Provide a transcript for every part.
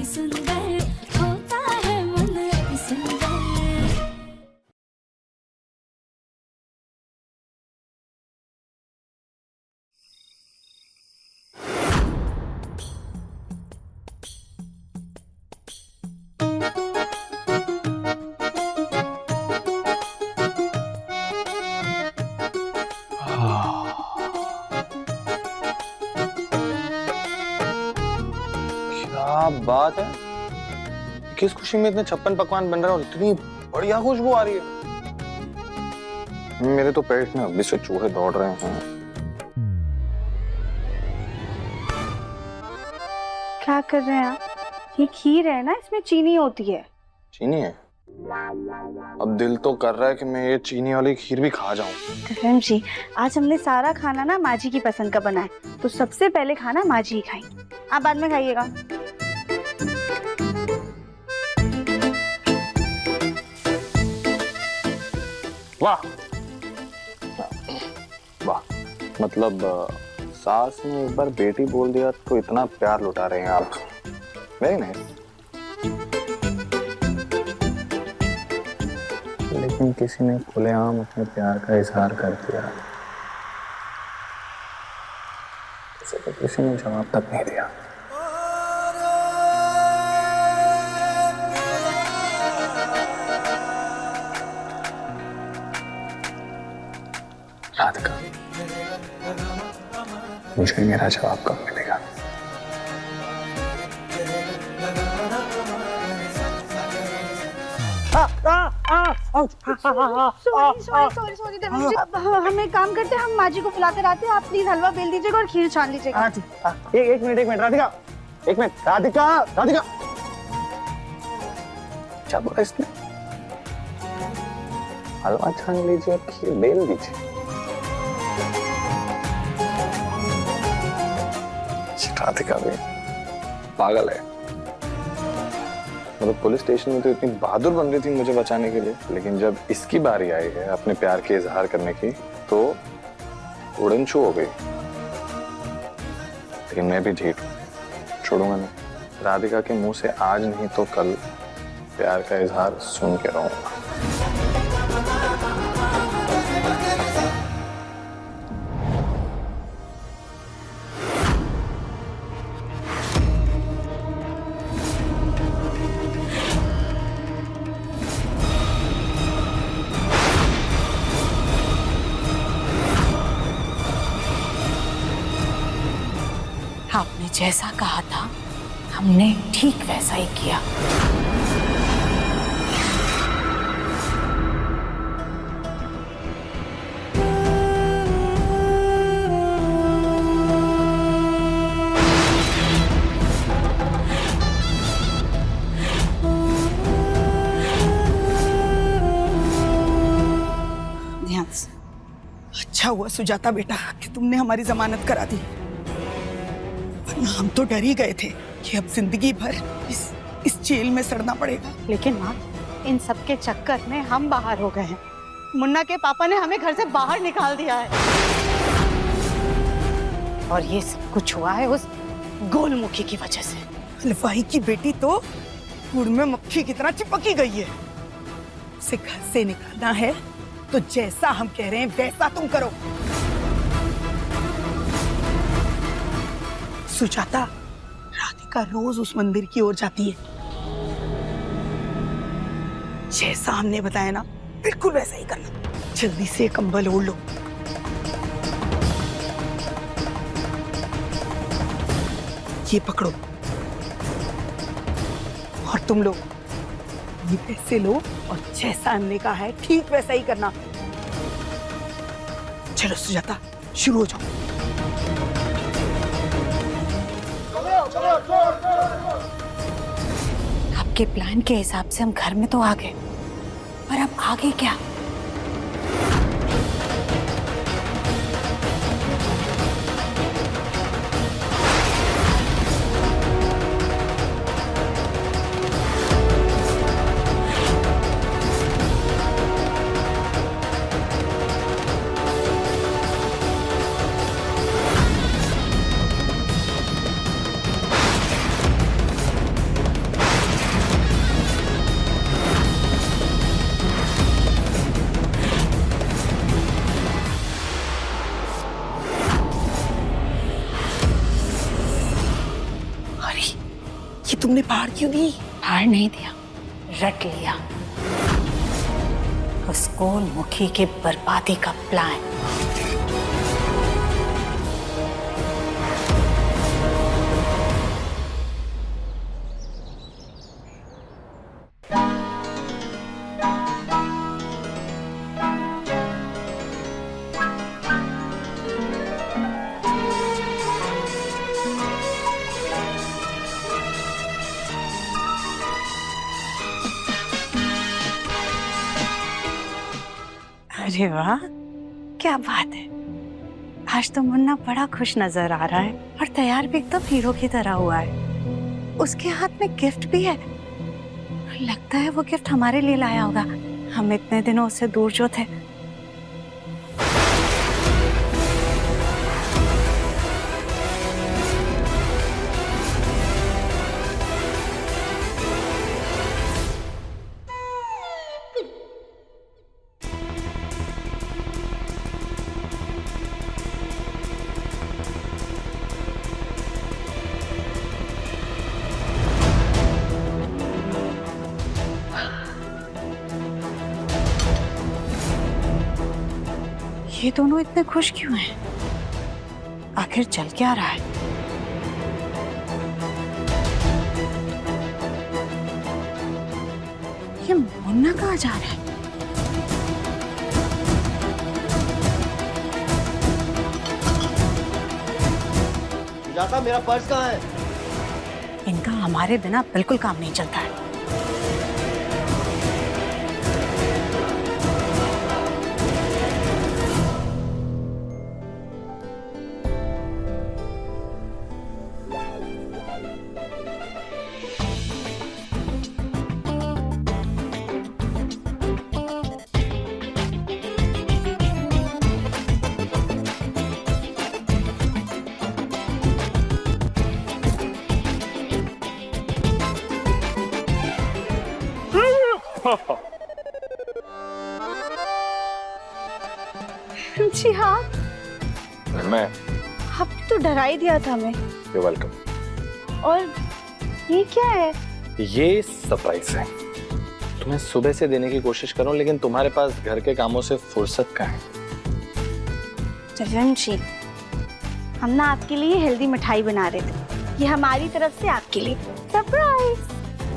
सुंदर होता है मन अति सुंदर। क्या बात है, किस खुशी में इतने 56 पकवान बन रहे हैं और इतनी बढ़िया खुशबू आ रही है। मेरे तो पेट में अभी से चूहे दौड़ रहे हैं। क्या कर रहे हैं आप? ये खीर है ना, इसमें चीनी होती है। चीनी है? अब दिल तो कर रहा है कि मैं ये चीनी वाली खीर भी खा जाऊं। धर्म जी, आज हमने सारा खाना ना माँ जी की पसंद का बनाया, तो सबसे पहले खाना माँ जी ही खाएंगे, आप बाद में खाइएगा। वाह वाह, मतलब सास ने एक बार बेटी बोल दिया तो इतना प्यार लुटा रहे हैं आप। Very nice. लेकिन किसी ने खुलेआम अपने प्यार का इजहार कर दिया, उसे तो किसी ने जवाब तक नहीं दिया। राधिका, मुझे मेरा जवाब कब मिलेगा? सॉरी धर्म जी, अब हम एक काम करते हैं, हम माँ जी को बुला कर आते हैं, आप प्लीज हलवा बेल दीजिएगा और खीर छान लीजिएगा। एक मिनट राधिका, एक मिनट राधिका, राधिका क्या बोला इसने? हलवा छान लीजिए और खीर बेल दीजिए। राधिका भी पागल है। मतलब पुलिस स्टेशन में तो इतनी बहादुर बन रही थी मुझे बचाने के लिए, लेकिन जब इसकी बारी आई है अपने प्यार के इजहार करने की तो उड़न छू हो गई। लेकिन मैं भी ढीठ हूं, छोड़ूंगा नहीं। राधिका के मुंह से आज नहीं तो कल प्यार का इजहार सुन के रहूंगा। आपने जैसा कहा था हमने ठीक वैसा ही किया। ध्यान से। अच्छा हुआ सुजाता बेटा कि तुमने हमारी जमानत करा दी, वरना हम तो डर ही गए थे कि अब जिंदगी भर इस जेल में सड़ना पड़ेगा। लेकिन माँ, इन सब के चक्कर में हम बाहर हो गए हैं। मुन्ना के पापा ने हमें घर से बाहर निकाल दिया है, और ये सब कुछ हुआ है उस गोलमुखी की वजह से। हलवाई की बेटी तो गुड़ में मक्खी की तरह चिपकी गई है। उसे घर से निकालना है तो जैसा हम कह रहे हैं वैसा तुम करो। सुजाता, राधिका रोज उस मंदिर की ओर जाती है, जैसा हमने बताया ना बिल्कुल वैसा ही करना। जल्दी से कंबल ओढ़ लो। ये पकड़ो, और तुम लोग ये पैसे लो और जैसा हमने कहा है ठीक वैसा ही करना। चलो सुजाता, शुरू हो जाओ। आपके प्लान के हिसाब से हम घर में तो आ गए, पर अब आगे क्या? ये तुमने फाड़ क्यों दी? हार नहीं दिया, रट लिया। उस गोल मुखी के बर्बादी का प्लान। अरे वाह, क्या बात है। आज तो मुन्ना बड़ा खुश नजर आ रहा है और तैयार भी एकदम हीरो की तरह हुआ है। उसके हाथ में गिफ्ट भी है। लगता है वो गिफ्ट हमारे लिए लाया होगा। हम इतने दिनों उससे दूर जो थे। ये दोनों इतने खुश क्यों हैं? आखिर चल क्या रहा है? ये मुन्ना कहाँ जा रहा है? सुजाता, मेरा पर्स कहाँ है? इनका हमारे बिना बिल्कुल काम नहीं चलता है। जी हाँ, मैं आपने तो डरा ही दिया था हमें। You're welcome। और ये क्या है? ये सरप्राइज है। तुम्हें सुबह से देने की कोशिश करूं, लेकिन तुम्हारे पास घर के कामों से फुर्सत कहाँ है। दिव्यम जी, हम ना आपके लिए हेल्दी मिठाई बना रहे थे। ये हमारी तरफ से आपके लिए सरप्राइज।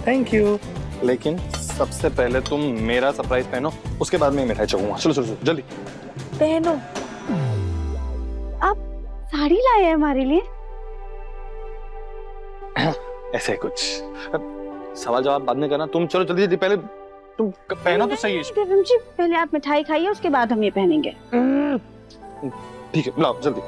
Thank you. लेकिन सबसे पहले तुम मेरा सरप्राइज पहनो, उसके बाद मैं मिठाई चखूंगा। चलो चलो चलो जल्दी। पहनो। आप साड़ी लाए हैं हमारे लिए? ऐसे कुछ सवाल जवाब बाद में करना। तुम चलो जल्दी जल्दी, पहले तुम पहनो तो सही है। दिव्यम जी, पहले आप मिठाई खाइए, उसके बाद हम ये पहनेंगे। ठीक है, लाओ जल्दी।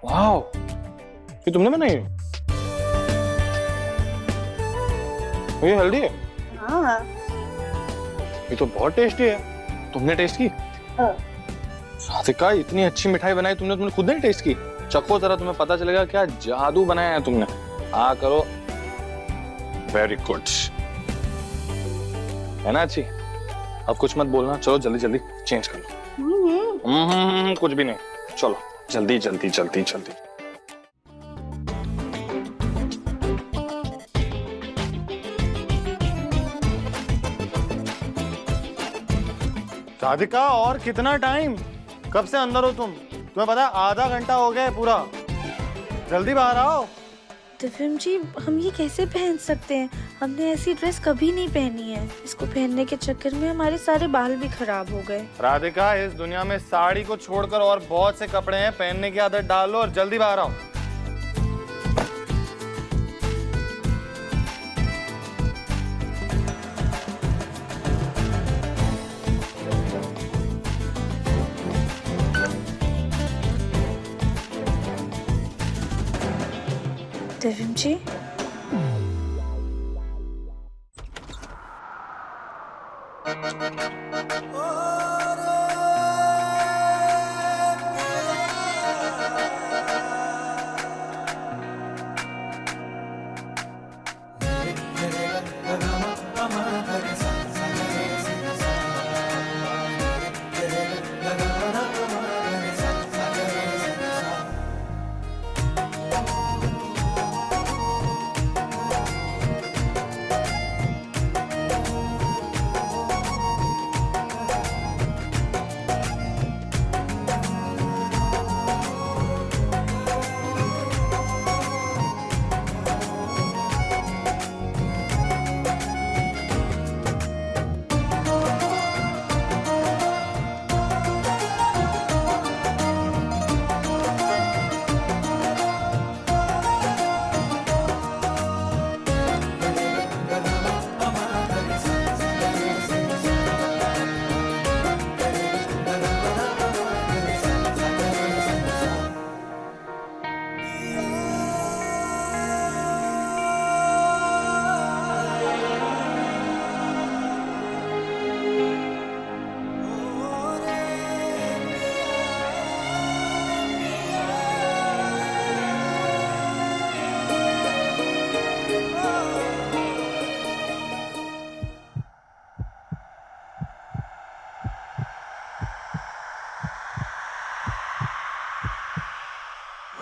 वाओ, ये तुमने बनाई है? ये हेल्दी है। हाँ। ये तो बहुत टेस्टी है। तुमने टेस्ट की? हाँ। राधिका, इतनी अच्छी मिठाई बनाई तुमने खुद ने टेस्ट की? चखो जरा, तुम्हें पता चलेगा क्या जादू बनाया है तुमने। हाँ करो। वेरी गुड, है ना अच्छी? अब कुछ मत बोलना। चलो जल्दी जल्दी चेंज कर लो। कुछ भी नहीं, चलो जल्दी जल्दी जल्दी जल्दी। राधिका, और कितना टाइम? कब से अंदर हो तुम? तुम्हें पता है आधा घंटा हो गया है पूरा। जल्दी बाहर आओ। दिव्यम जी, हम ये कैसे पहन सकते हैं? हमने ऐसी ड्रेस कभी नहीं पहनी है। इसको पहनने के चक्कर में हमारे सारे बाल भी खराब हो गए। राधिका, इस दुनिया में साड़ी को छोड़कर और बहुत से कपड़े हैं, पहनने की आदत डाल लो और जल्दी बाहर आओ। दिव्यम जी,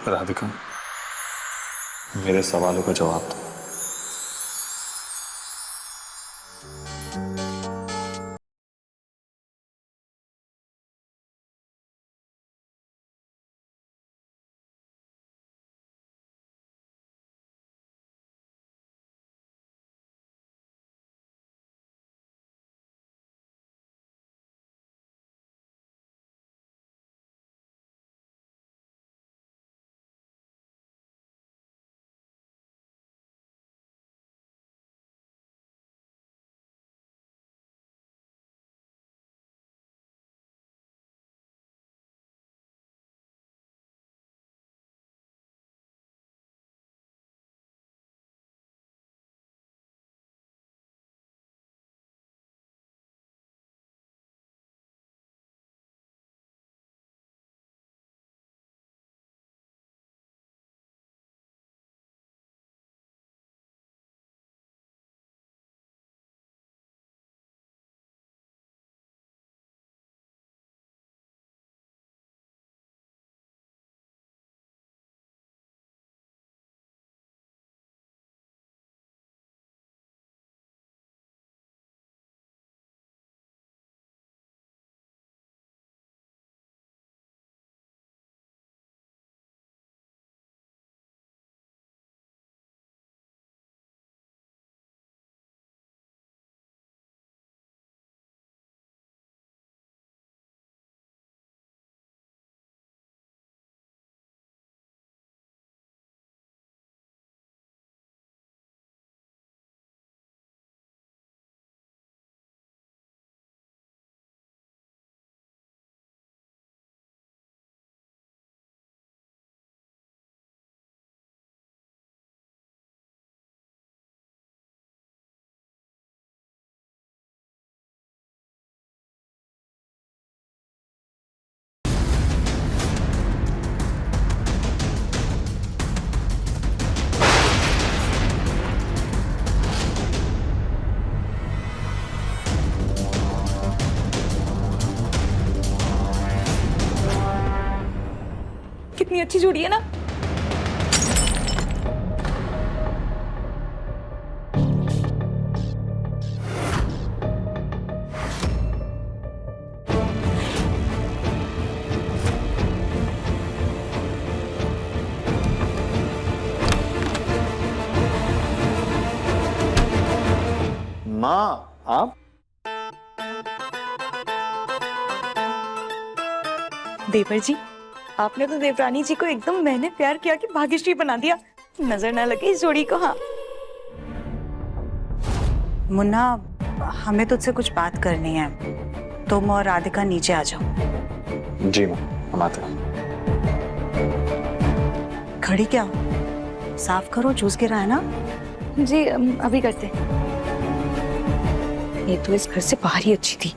राधिका, मेरे सवालों का जवाब दो। कितनी अच्छी जोड़ी है ना। माँ, आप? देवर जी, आपने तो देवरानी जी को एकदम मैंने प्यार किया कि भाग्यश्री बना दिया। नजर ना लगे इस जोड़ी को। हाँ मुन्ना, हमें तुझसे कुछ बात करनी है। तुम और राधिका नीचे आ जाओ। जी माँ, हम आते हैं। खड़ी क्या, साफ करो, जूस गिरा है ना। जी अभी करते। ये तो इस घर से बाहर ही अच्छी थी।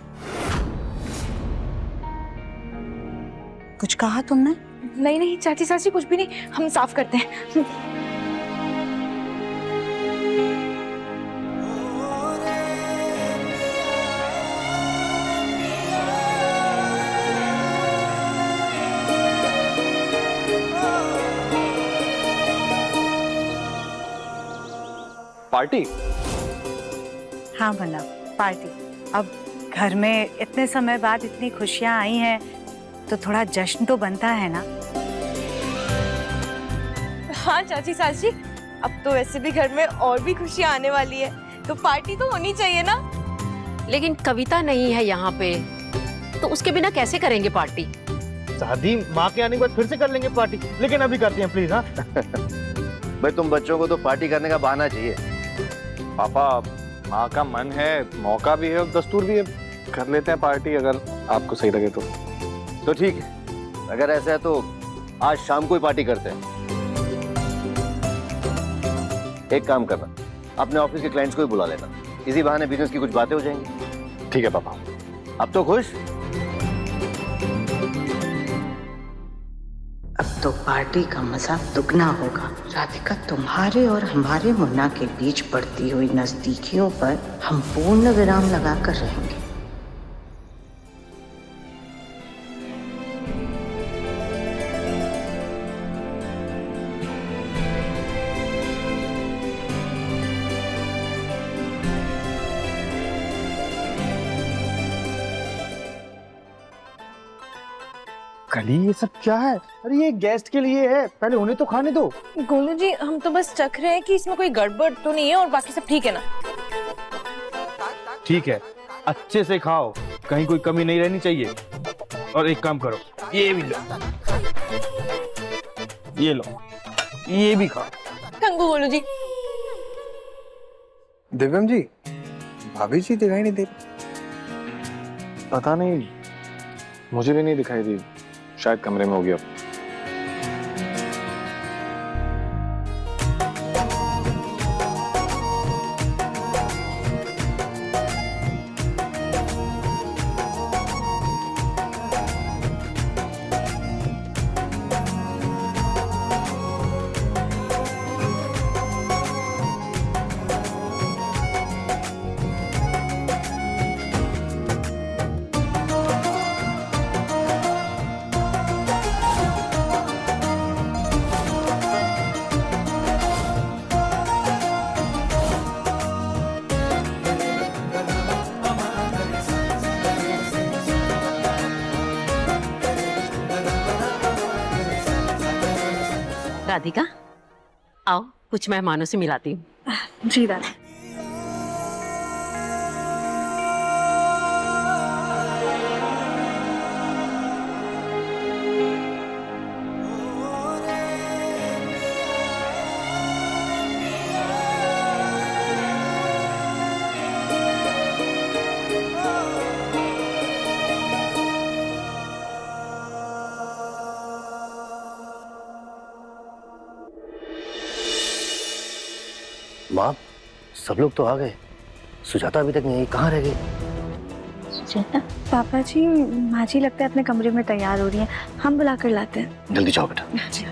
कुछ कहा तुमने? नहीं नहीं चाची चाची कुछ भी नहीं, हम साफ करते हैं। पार्टी? हाँ मुन्ना, पार्टी। अब घर में इतने समय बाद इतनी खुशियां आई हैं तो थोड़ा जश्न तो बनता है ना। हाँ चाची चाची, अब तो वैसे भी घर में और भी खुशियां आने वाली है, तो पार्टी तो होनी चाहिए ना। लेकिन कविता नहीं है यहाँ पे, तो उसके बिना कैसे करेंगे पार्टी? शादी माँ के आने के बाद फिर से कर लेंगे पार्टी, लेकिन अभी करते हैं प्लीज। हाँ भाई तुम बच्चों को तो पार्टी करने का बहाना चाहिए। पापा, माँ का मन है, मौका भी है और दस्तूर भी है, कर लेते हैं पार्टी अगर आपको सही लगे तो ठीक है, अगर ऐसा है तो आज शाम को ही पार्टी करते हैं। एक काम करना, अपने ऑफिस के क्लाइंट्स को ही बुला लेना, इसी बहाने बिजनेस की कुछ बातें हो जाएंगी। ठीक है पापा। अब तो खुश? अब तो पार्टी का मजा दुगना होगा। राधिका, तुम्हारे और हमारे मुन्ना के बीच बढ़ती हुई नजदीकियों पर हम पूर्ण विराम लगाकर रहेंगे। कली ये सब क्या है? अरे ये गेस्ट के लिए है, पहले उन्हें तो खाने दो। गोलू जी हम तो बस चख रहे हैं कि इसमें कोई गड़बड़ तो नहीं है और बाकी सब ठीक है ना। ठीक है, अच्छे से खाओ, कहीं कोई कमी नहीं रहनी चाहिए। और एक काम करो, ये भी लो, ये लो, ये भी खाओ। थैंक यू गोलू जी। दिव्यम जी, भाभी जी दिखाई नहीं दे। पता नहीं, मुझे भी नहीं दिखाई दी, शायद कमरे में होगी अब। राधिका, आओ कुछ मेहमानों से मिलाती हूँ। जी दादी। माँ, सब लोग तो आ गए, सुजाता अभी तक नहीं आई, कहाँ रह गई? सुजाता? पापा जी, माँ जी लगता है अपने कमरे में तैयार हो रही हैं, हम बुला कर लाते हैं। जल्दी जाओ बेटा। जी।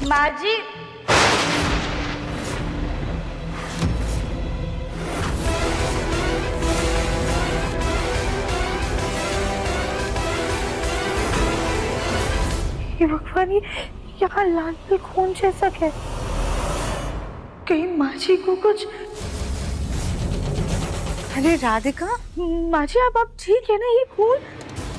माँ जी, ये भगवान, ये यहाँ लाल लाल खून जैसा क्या है? कहीं माँ जी को कुछ? अरे राधिका, माँ जी आप ठीक है ना? ये खून?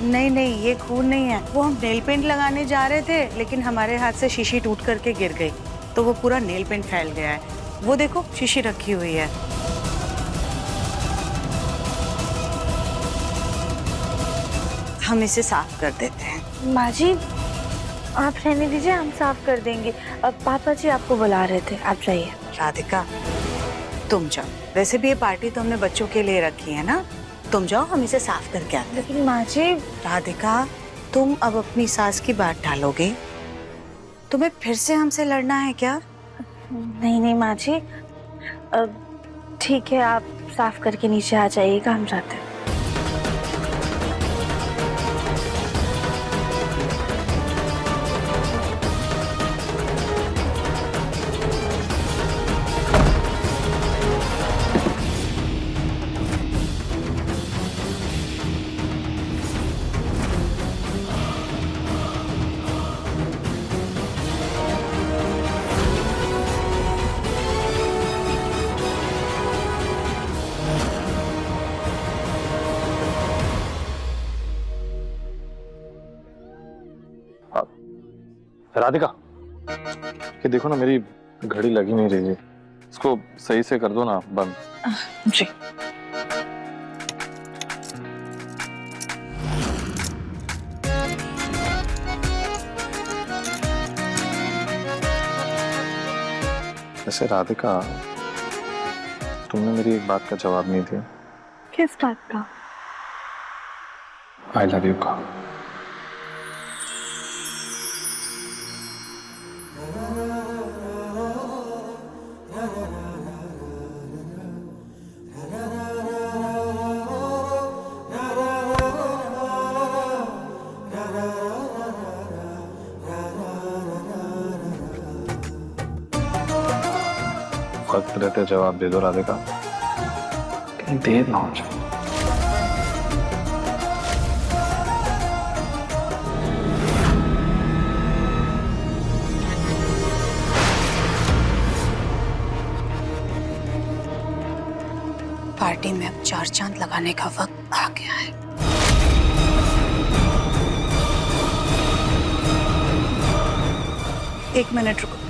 नहीं नहीं, ये खून नहीं है। वो हम नेल पेंट लगाने जा रहे थे, लेकिन हमारे हाथ से शीशी टूट करके गिर गई, तो वो पूरा नेल पेंट फैल गया है। वो देखो, शीशी रखी हुई है। हम इसे साफ कर देते हैं। माँ जी आप रहने दीजिए, हम साफ कर देंगे। अब पापा जी आपको बुला रहे थे, आप जाइए। राधिका तुम जाओ, वैसे भी ये पार्टी तो हमने बच्चों के लिए रखी है ना, तुम जाओ, हम इसे साफ करके आते हैं। लेकिन माँ जी। राधिका, तुम अब अपनी सास की बात टालोगे? तुम्हें फिर से हमसे लड़ना है क्या? नहीं नहीं माँ जी, ठीक है, आप साफ करके नीचे आ जाइएगा, हम जाते हैं। राधिका, ये देखो ना, मेरी घड़ी लगी नहीं रही है, इसको सही से कर दो ना बंद। जी। वैसे राधिका, तुमने मेरी एक बात का जवाब नहीं दिया। किस बात का? आई लव यू का। वक्त रहते जवाब दे दो राधिका, कहीं देर ना हो जाए। पार्टी में अब 4 चांद लगाने का वक्त आ गया है। एक मिनट रुको।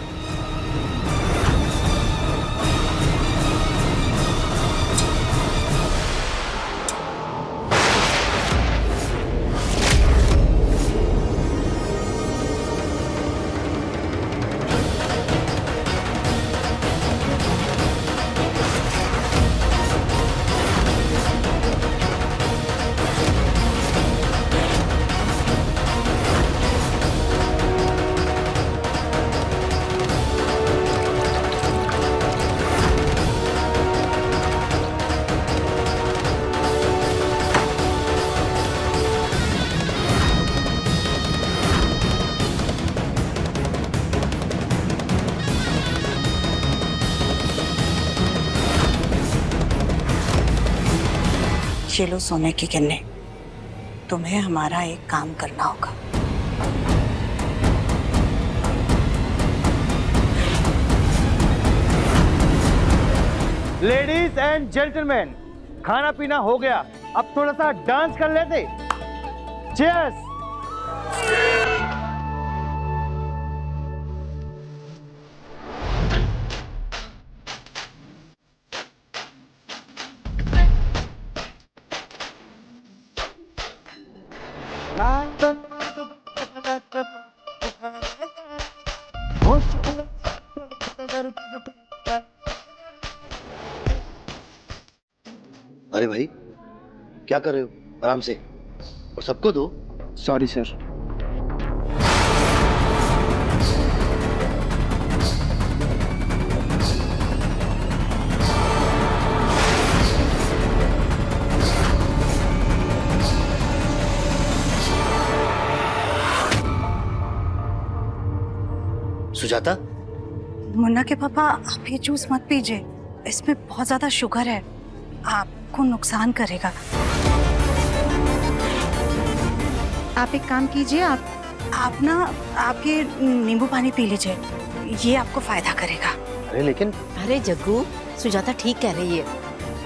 ये लो सोने की गिन्नी, तुम्हें हमारा एक काम करना होगा। लेडीज एंड जेंटलमैन, खाना पीना हो गया, अब थोड़ा सा डांस कर लेते। चीयर्स। अरे भाई क्या कर रहे हो? आराम से, और सबको दो। Sorry sir. सुजाता, मुन्ना के पापा, आप ये जूस मत पीजिए, इसमें बहुत ज्यादा शुगर है, आपको नुकसान करेगा। आप एक काम कीजिए, आप ये नींबू पानी पी लीजिए, ये आपको फायदा करेगा। अरे लेकिन। अरे जग्गू, सुजाता ठीक कह रही है,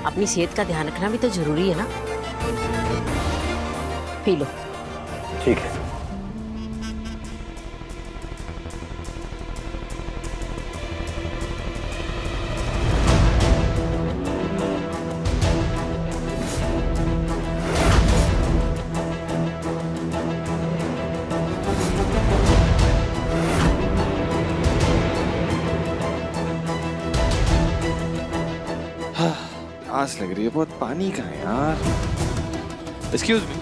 अपनी सेहत का ध्यान रखना भी तो जरूरी है ना। P low. ठीक है। प्यास लग रही है बहुत, पानी कहाँ है यार? Excuse me.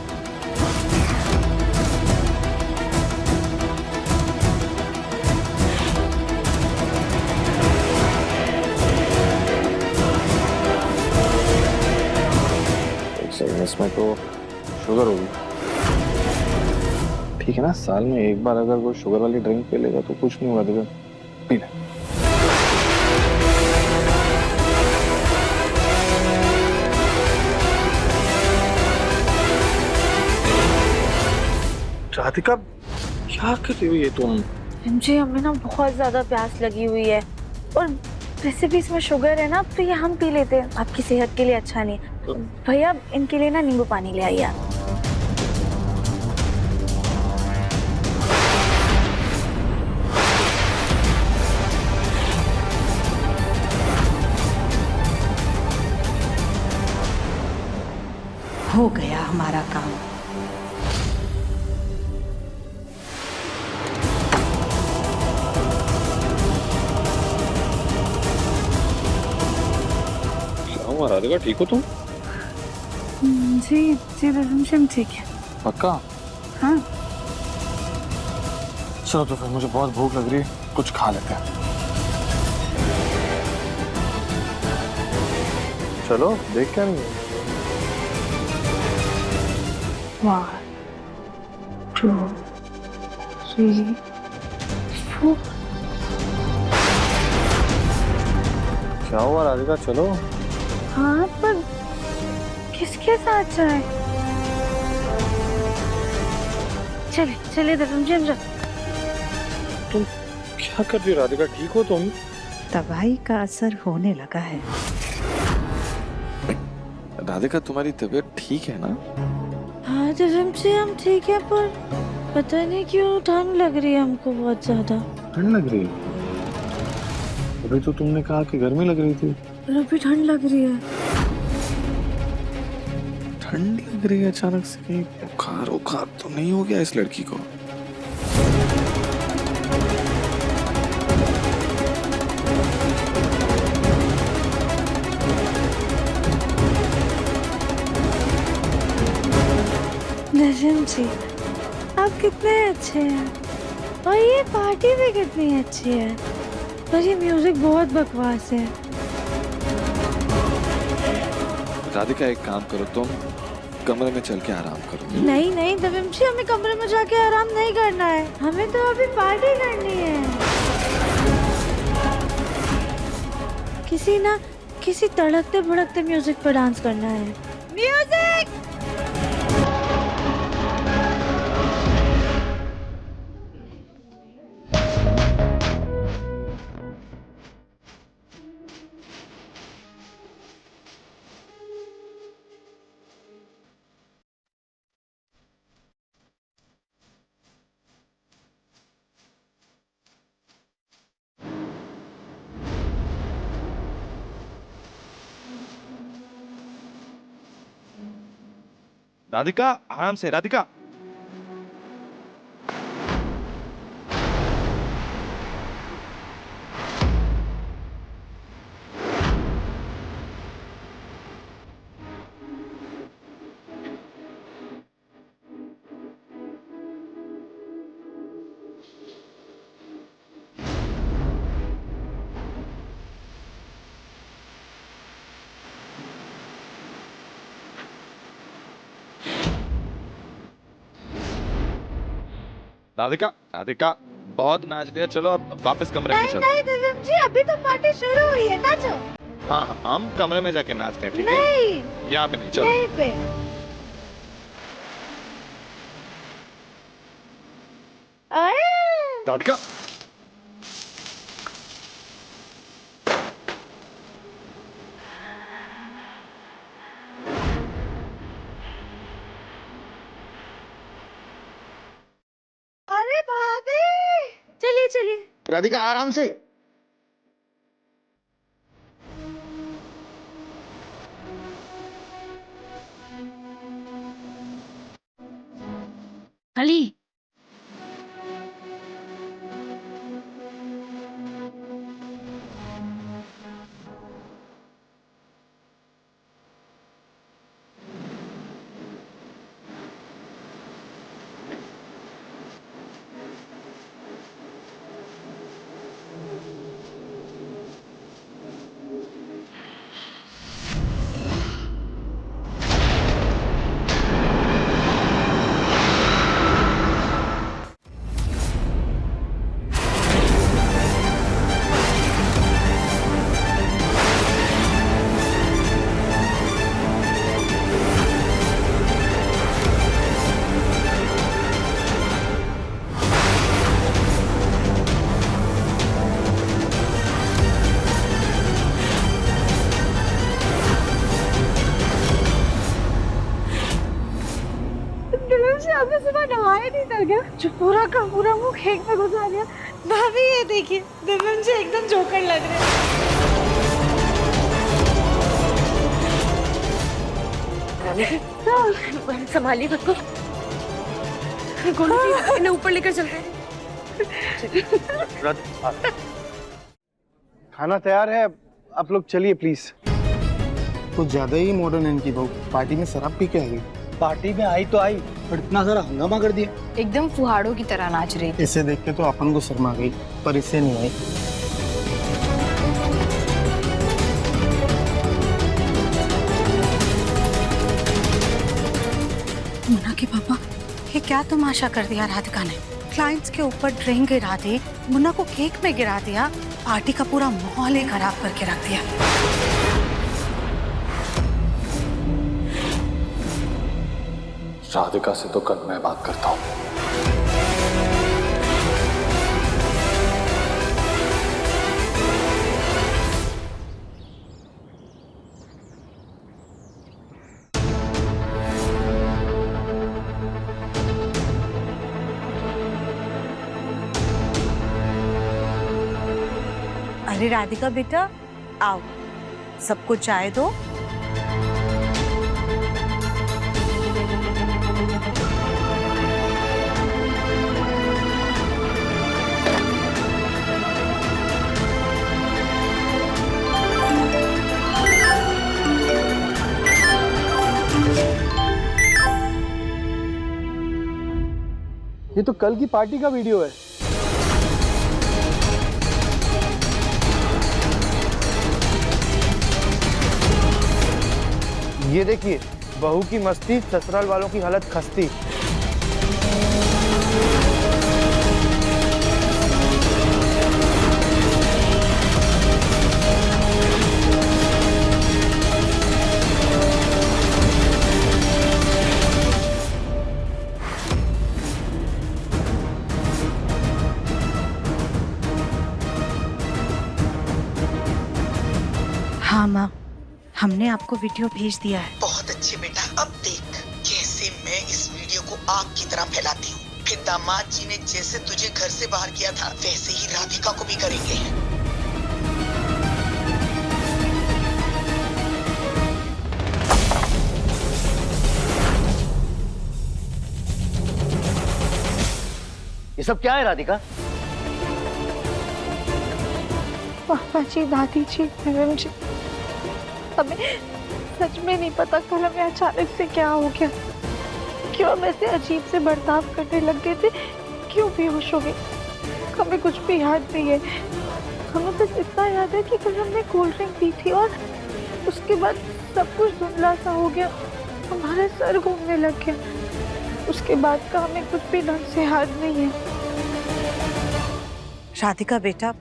इसमें तो शुगर होगी। ठीक है ना, साल में एक बार अगर कोई शुगर वाली ड्रिंक पी लेगा तो कुछ नहीं हुआ, देखो पी ले। राधिका क्या कर रही हो ये तुम? मुझे हमें ना बहुत ज्यादा प्यास लगी हुई है, और वैसे भी इसमें शुगर है ना, तो ये हम पी लेते हैं, आपकी सेहत के लिए अच्छा नहीं। भैया इनके लिए ना नींबू पानी ले आइए आप। हो गया हमारा काम। राधिका ठीक हो तुम? जी जी रिमझिम ठीक है। पक्का? हाँ। चलो तो फिर मुझे बहुत भूख लग रही है, कुछ खा लेते हैं। चलो देख क्या नहीं है। 1 2 3 4। क्या हुआ राधिका, चलो। हाँ पर किसके साथ जाए? चले चले दफन जी, हम तुम क्या कर रही हो राधिका, ठीक हो तुम? दवाई का असर होने लगा है। राधिका तुम्हारी तबीयत ठीक है ना? हाँ दफन जी हम ठीक है, पर पता नहीं क्यों ठंड लग रही है हमको बहुत ज्यादा। ठंड लग रही है? अभी तो तुमने कहा कि गर्मी लग रही थी। पर अभी ठंड लग रही है। ठंड लग रही है अचानक से, कहीं बुखार उखार तो नहीं हो गया इस लड़की को? दफन जी आप कितने अच्छे हैं, और ये पार्टी भी कितनी अच्छी है, पर ये म्यूजिक बहुत बकवास है। राधिका एक काम करो, तुम कमरे में चल के आराम करो। नहीं नहीं दफन जी, हमें कमरे में जाके आराम नहीं करना है, हमें तो अभी पार्टी करनी है। किसी तड़कते भड़कते म्यूजिक पर डांस करना है। म्यूजिक! राधिका आराम से, राधिका। राधिका राधिका बहुत नाच लिया, चलो अब वापस कमरे में चलो। नहीं दफन जी, अभी तो पार्टी शुरू हुई है, नाचो। हाँ हम कमरे में जाके नाचते हैं, ठीक है? नहीं यहाँ पे नहीं, चलो। यहीं पे। राधिका अरे भाभी, चलिए चलिए। राधिका आराम से। कली आपने सुबह नहाया नहीं था क्या, जो पूरा का पूरा मुंह खेत में घुसा दिया? भाभी ये देखिए, दफन जी एकदम जोकर लग रहे हैं। संभालिए खुद को, इन्हें ऊपर लेकर चलते हैं। खाना तैयार है, आप लोग चलिए प्लीज। कुछ ज्यादा ही मॉडर्न है इनकी बहू, पार्टी में शराब पी के आ गई। पार्टी में आई तो आई, पर इतना सारा हंगामा कर दिया, एकदम फुहाड़ों की तरह नाच रही थी। इसे देख के तो अपन को शर्मा गई, पर इसे नहीं आई। मुन्ना के पापा, ये क्या तमाशा कर दिया राधिका ने? क्लाइंट्स के ऊपर ड्रिंक गिरा दी, मुन्ना को केक में गिरा दिया, पार्टी का पूरा माहौल ही खराब करके रख दिया। राधिका से तो कल मैं बात करता हूँ। अरे राधिका बेटा, आओ, सबको चाय दो। ये तो कल की पार्टी का वीडियो है। ये देखिए, बहू की मस्ती, ससुराल वालों की हालत खस्ती। हाँ माँ, हमने आपको वीडियो भेज दिया है। बहुत अच्छे बेटा, अब देख कैसे मैं इस वीडियो को आग की तरह फैलाती हूँ। फिर दामाद जी ने जैसे तुझे घर से बाहर किया था, वैसे ही राधिका को भी करेंगे। ये सब क्या है राधिका? पापा जी, दादी जी, मैडम जी, हमें सच में नहीं पता कल हमें अचानक से क्या हो गया, क्यों हम ऐसे अजीब से बर्ताव करने लग गए थे, क्यों बेहोश हो गए, हमें कुछ भी याद नहीं है। हमें बस इतना याद है कि कल हमने कोल्ड ड्रिंक पी थी और उसके बाद सब कुछ धुंधला सा हो गया, हमारा सर घूमने लग गया। उसके बाद का हमें कुछ भी ढंग से याद नहीं है। राधिका बेटा,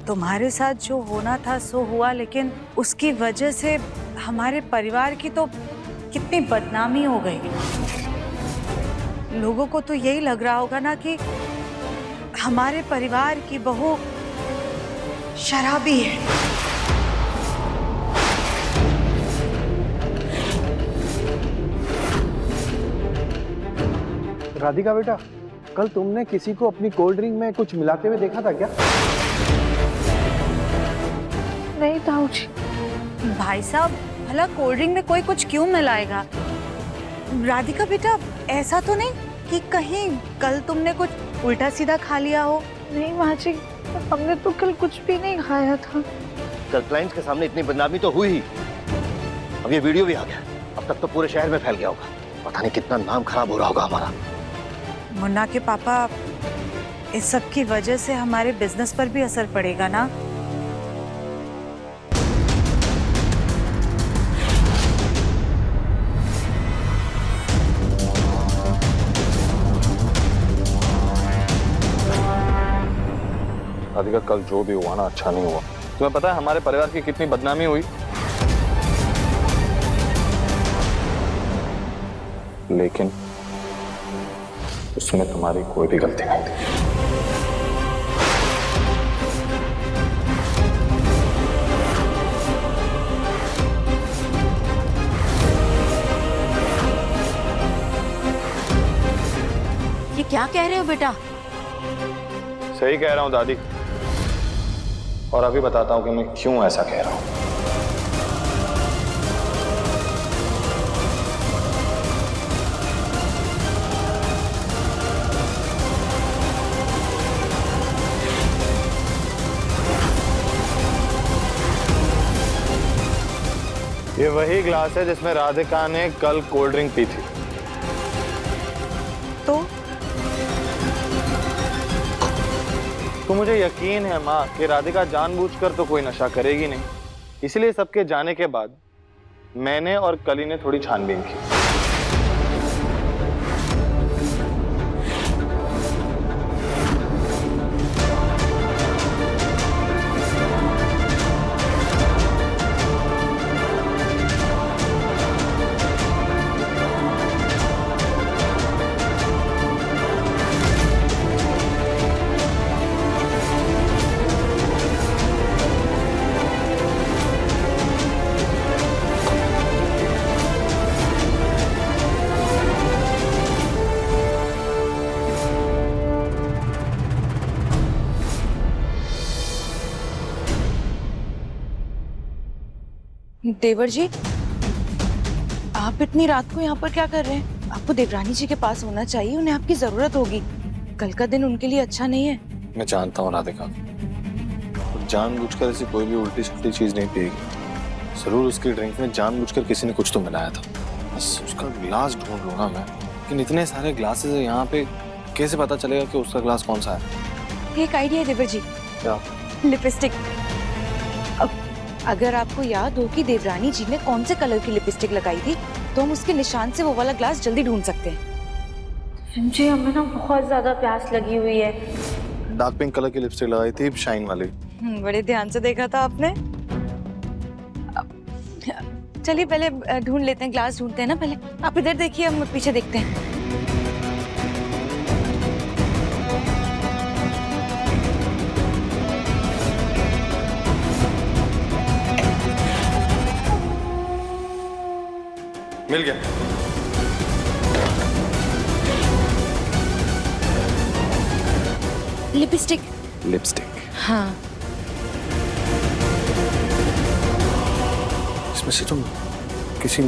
तुम्हारे साथ जो होना था सो हुआ, लेकिन उसकी वजह से हमारे परिवार की तो कितनी बदनामी हो गई। लोगों को तो यही लग रहा होगा ना कि हमारे परिवार की बहू शराबी है। राधिका बेटा, कल तुमने किसी को अपनी कोल्ड ड्रिंक में कुछ मिलाते हुए देखा था क्या? नहीं ताऊ जी। भाई साहब, भला कोल्ड ड्रिंक में कोई कुछ क्यों मिलाएगा? राधिका बेटा, ऐसा तो नहीं कि कहीं कल तुमने कुछ उल्टा सीधा खा लिया हो? नहीं माँ जी, हमने तो कल कुछ भी नहीं खाया था। कल क्लाइंट्स के सामने इतनी बदनामी तो हुई ही, अब ये वीडियो भी आ गया, अब तक तो पूरे शहर में फैल गया होगा, पता नहीं कितना नाम खराब हो रहा होगा हमारा। मुन्ना के पापा, इस सब की वजह से हमारे बिजनेस पर भी असर पड़ेगा ना? राधिका, कल जो भी हुआ ना, अच्छा नहीं हुआ। तुम्हें पता है हमारे परिवार की कितनी बदनामी हुई, लेकिन उसमें तुम्हारी कोई भी गलती नहीं थी। ये क्या कह रहे हो बेटा? सही कह रहा हूं दादी, और अभी बताता हूं कि मैं क्यों ऐसा कह रहा हूं। ये वही ग्लास है जिसमें राधिका ने कल कोल्ड ड्रिंक पी थी। तो मुझे यकीन है माँ कि राधिका जानबूझकर तो कोई नशा करेगी नहीं, इसलिए सबके जाने के बाद मैंने और कली ने थोड़ी छानबीन की। देवर जी, आप इतनी रात को यहाँ पर क्या कर रहे हैं? आपको देवरानी जी के पास होना चाहिए, उन्हें आपकी जरूरत होगी। कल का दिन उनके लिए अच्छा नहीं है। मैं जानता हूँ राधिका, जानबूझकर ऐसी कोई भी उल्टी सुल्टी चीज नहीं पिएगी। जरूर उसकी ड्रिंक में जानबूझकर किसी ने कुछ तो मिलाया था। बस उसका गिलास ढूंढ लूंगा मैं, लेकिन इतने सारे ग्लासेस है यहाँ पे, कैसे पता चलेगा कि उसका ग्लास कौन सा है? एक आइडिया है देवर जी। क्या? लिपस्टिक। अब अगर आपको याद हो कि देवरानी जी ने कौन से कलर की लिपस्टिक लगाई थी, तो हम उसके निशान से वो वाला ग्लास जल्दी ढूंढ सकते हैं। जी हमें ना बहुत ज्यादा प्यास लगी हुई है। डार्क पिंक कलर की लिपस्टिक लगाई थी, शाइन वाली। बड़े ध्यान से देखा था आपने। चलिए पहले ढूंढ लेते हैं, ग्लास ढूंढते हैं ना पहले। आप इधर देखिए, हम पीछे देखते हैं। मिल गया। लिपस्टिक। लिपस्टिक। हाँ। इसमें से तुम किसी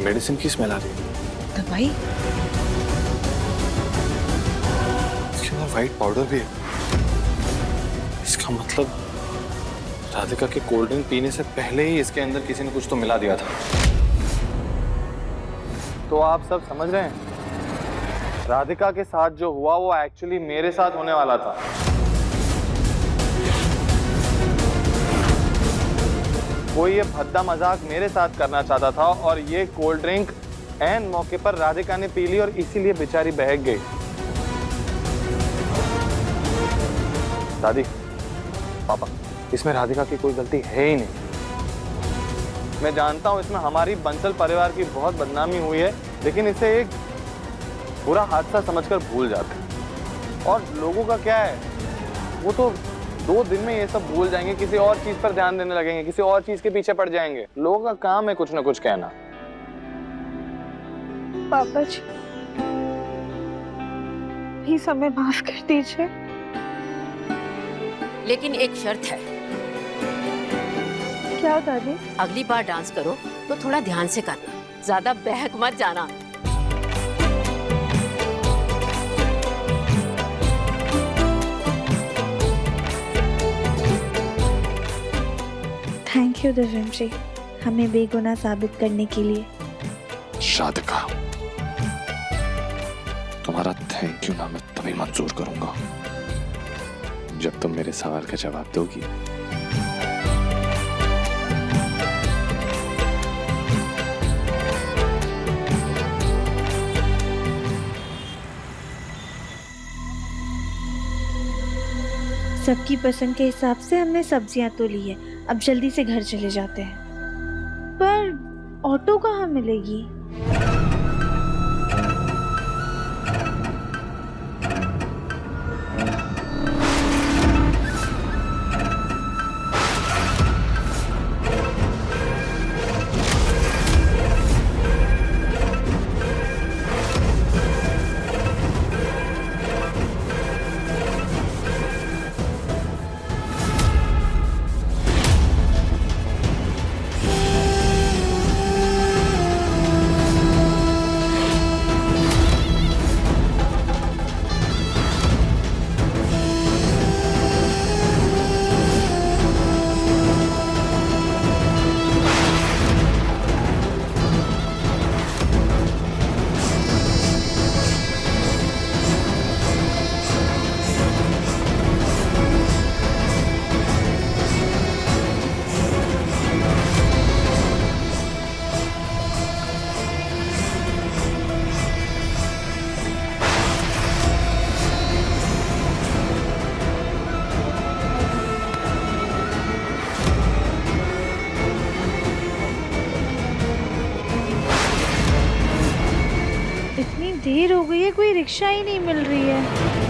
मेडिसिन की स्मेल आ रही है। दवाई? इसके अंदर व्हाइट पाउडर भी है। इसका मतलब राधिका के कोल्ड ड्रिंक पीने से पहले ही इसके अंदर किसी ने कुछ तो मिला दिया था। तो आप सब समझ रहे हैं, राधिका के साथ जो हुआ वो एक्चुअली मेरे साथ होने वाला था। वो ये भद्दा मजाक मेरे साथ करना चाहता था और ये कोल्ड ड्रिंक ऐन मौके पर राधिका ने पी ली और इसीलिए बेचारी बहक गई। दादी, पापा, इसमें राधिका की कोई गलती है ही नहीं। मैं जानता हूं इसमें हमारी बंसल परिवार की बहुत बदनामी हुई है, लेकिन इसे एक बुरा हादसा समझकर भूल जाते हैं। और लोगों का क्या है, वो तो 2 दिन में ये सब भूल जाएंगे, किसी और चीज पर ध्यान देने लगेंगे, किसी और चीज के पीछे पड़ जाएंगे। लोगों का काम है कुछ ना कुछ कहना। पापा जी, प्लीज हमें माफ कर दीजिए। लेकिन एक शर्त है। क्या दादी? अगली बार डांस करो तो थोड़ा ध्यान से करना, ज्यादा बहक मत जाना। थैंक यू दिव्यम जी, हमें बेगुनाह साबित करने के लिए। राधिका, तुम्हारा थैंक यू ना मैं तभी मंजूर करूंगा जब तुम मेरे सवाल का जवाब दोगी। सबकी पसंद के हिसाब से हमने सब्जियां तो ली है, अब जल्दी से घर चले जाते हैं। पर ऑटो कहाँ मिलेगी? देर हो गई है, कोई रिक्शा ही नहीं मिल रही है।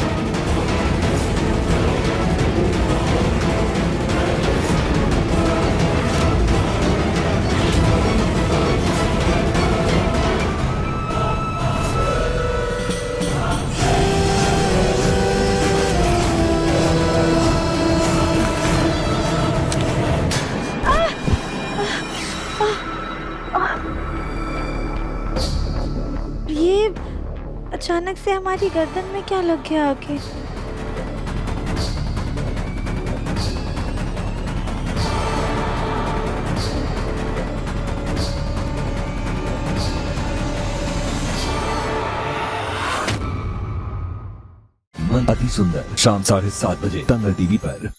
ये अचानक से हमारी गर्दन में क्या लग गया आके? मन अति सुंदर शाम 7:30 बजे तंगल टीवी पर।